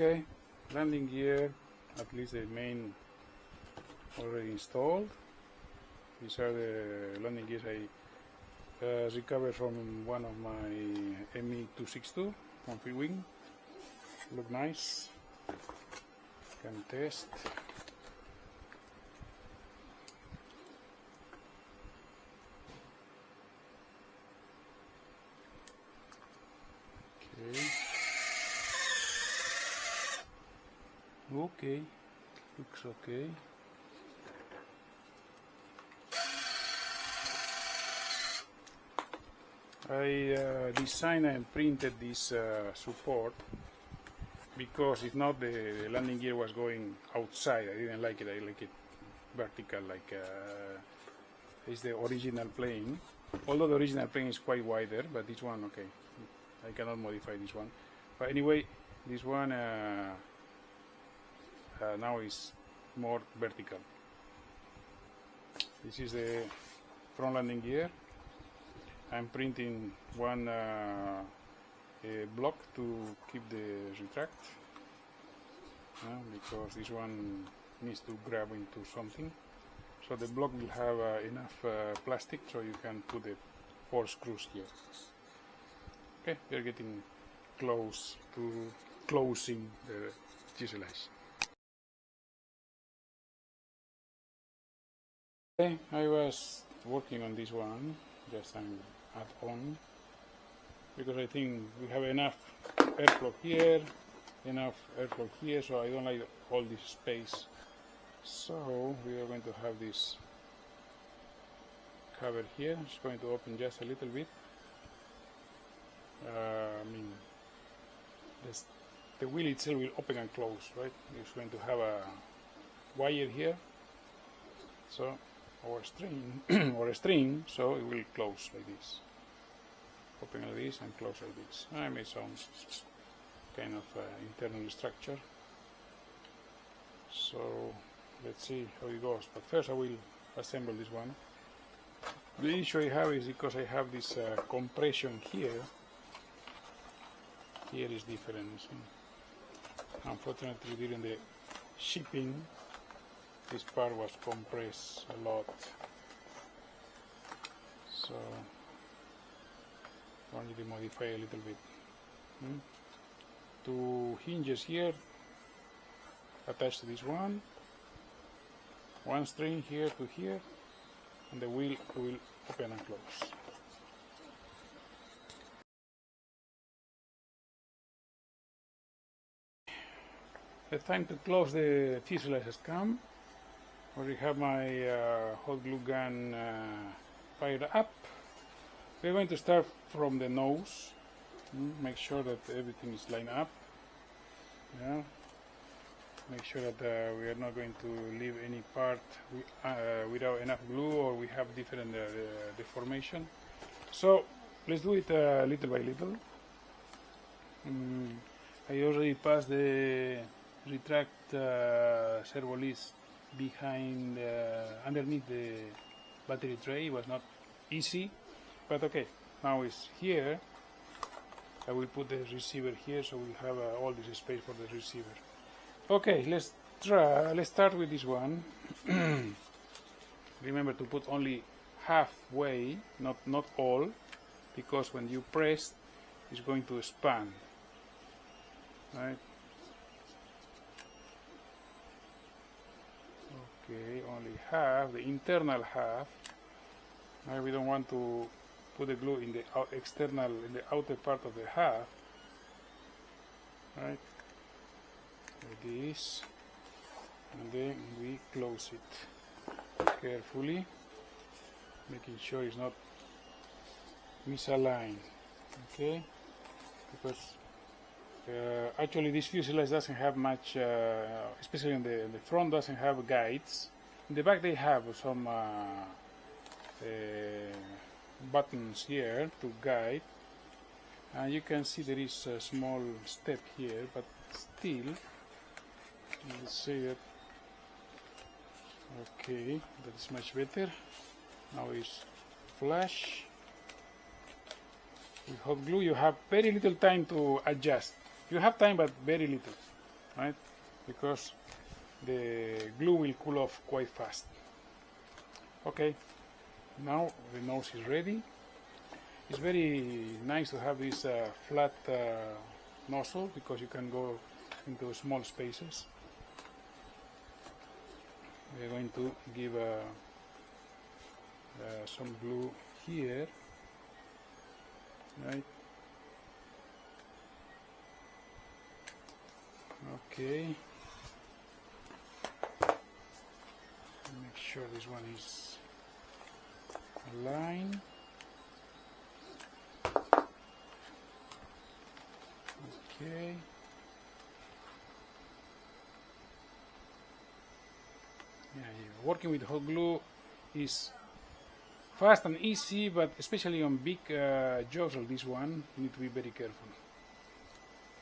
Okay, landing gear, at least the main already installed. These are the landing gears I recovered from one of my ME262 from Free Wing. Look nice. Can test. Okay, looks okay. I designed and printed this support because if not the landing gear was going outside. I didn't like it. I like it vertical, like it's the original plane. Although the original plane is quite wider, but this one, okay, I cannot modify this one. But anyway, this one now is more vertical. This is the front landing gear. I'm printing one block to keep the retract because this one needs to grab into something. So the block will have enough plastic so you can put the 4 screws here. Okay, we are getting close to closing the fuselage. Okay, I was working on this one, just an add-on, because I think we have enough airflow here, so I don't like all this space. So we are going to have this cover here. It's going to open just a little bit. The wheel itself will open and close, right? It's going to have a wire here, so or a string, so it will close like this. Open like this and close like this. I made some kind of internal structure. So let's see how it goes. But first I will assemble this one. The issue I have is because I have this compression here. Here is different. Unfortunately, during the shipping, this part was compressed a lot. So I need to modify a little bit. 2 hinges here attached to this one. 1 string here to here, and the wheel will open and close. The time to close the fuselage has come. I already have my hot glue gun fired up. We're going to start from the nose. Make sure that everything is lined up. Yeah. Make sure that we are not going to leave any part without enough glue, or we have different deformation. So let's do it little by little. I already passed the retract servo leads behind underneath the battery tray. It was not easy, but okay, now it's here. I will put the receiver here, so we'll have all this space for the receiver. Okay, let's start with this one. Remember to put only halfway, not all, because when you press, it's going to expand, right? Okay, only half, the internal half. Now we don't want to put the glue in the in the outer part of the half, right? Like this, and then we close it carefully, making sure it's not misaligned. Okay, because actually this fuselage doesn't have much, especially in the front, doesn't have guides. In the back they have some buttons here to guide, and you can see there is a small step here, but still, let's say that, okay, that is much better. Now it's flush. With hot glue you have very little time to adjust. You have time, but very little. right? Because the glue will cool off quite fast. Okay, now the nose is ready. It's very nice to have this flat nozzle because you can go into small spaces. We're going to give some glue here, right? Okay. Make sure this one is aligned. Okay. Yeah, working with hot glue is fast and easy, but especially on big jobs like this one, you need to be very careful.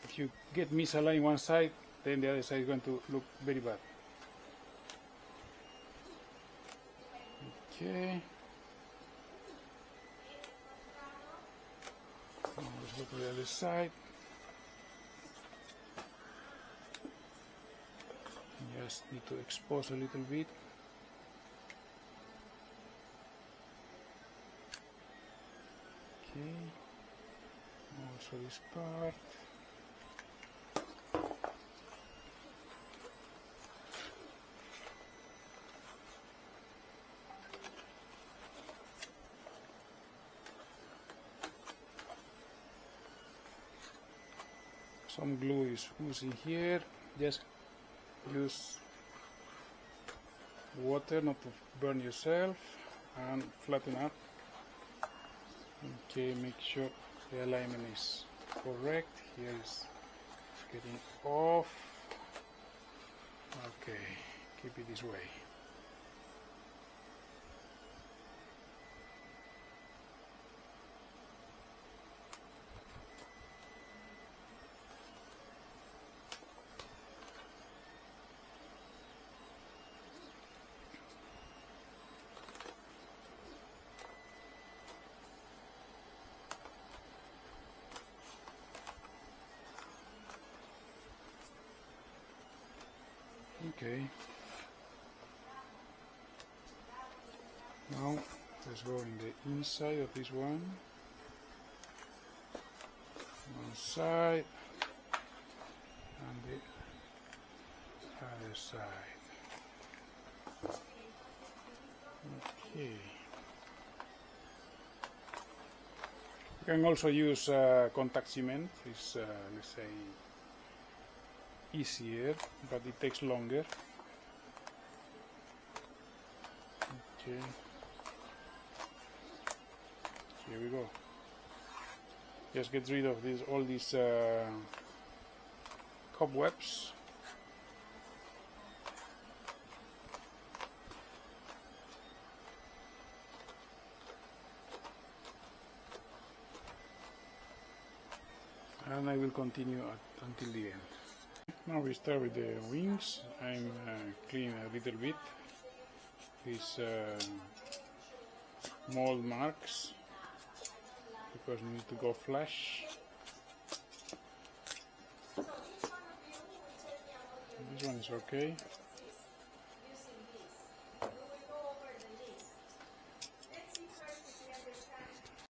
If you get misaligned one side, then the other side is going to look very bad. Okay. Now let's go to the other side. Just need to expose a little bit. Okay. Also this part. Some glue is oozing here. Just use water not to burn yourself and flatten up. Okay, make sure the alignment is correct. Here is getting off. Okay, keep it this way. Okay. Now let's go in the inside of this one side and the other side. Okay. You can also use contact cement. It's let's say easier, but it takes longer. Okay. Here we go. Just get rid of all these cobwebs. And I will continue until the end. Now we start with the wings. I'm cleaning a little bit these mold marks because we need to go flush. This one is okay.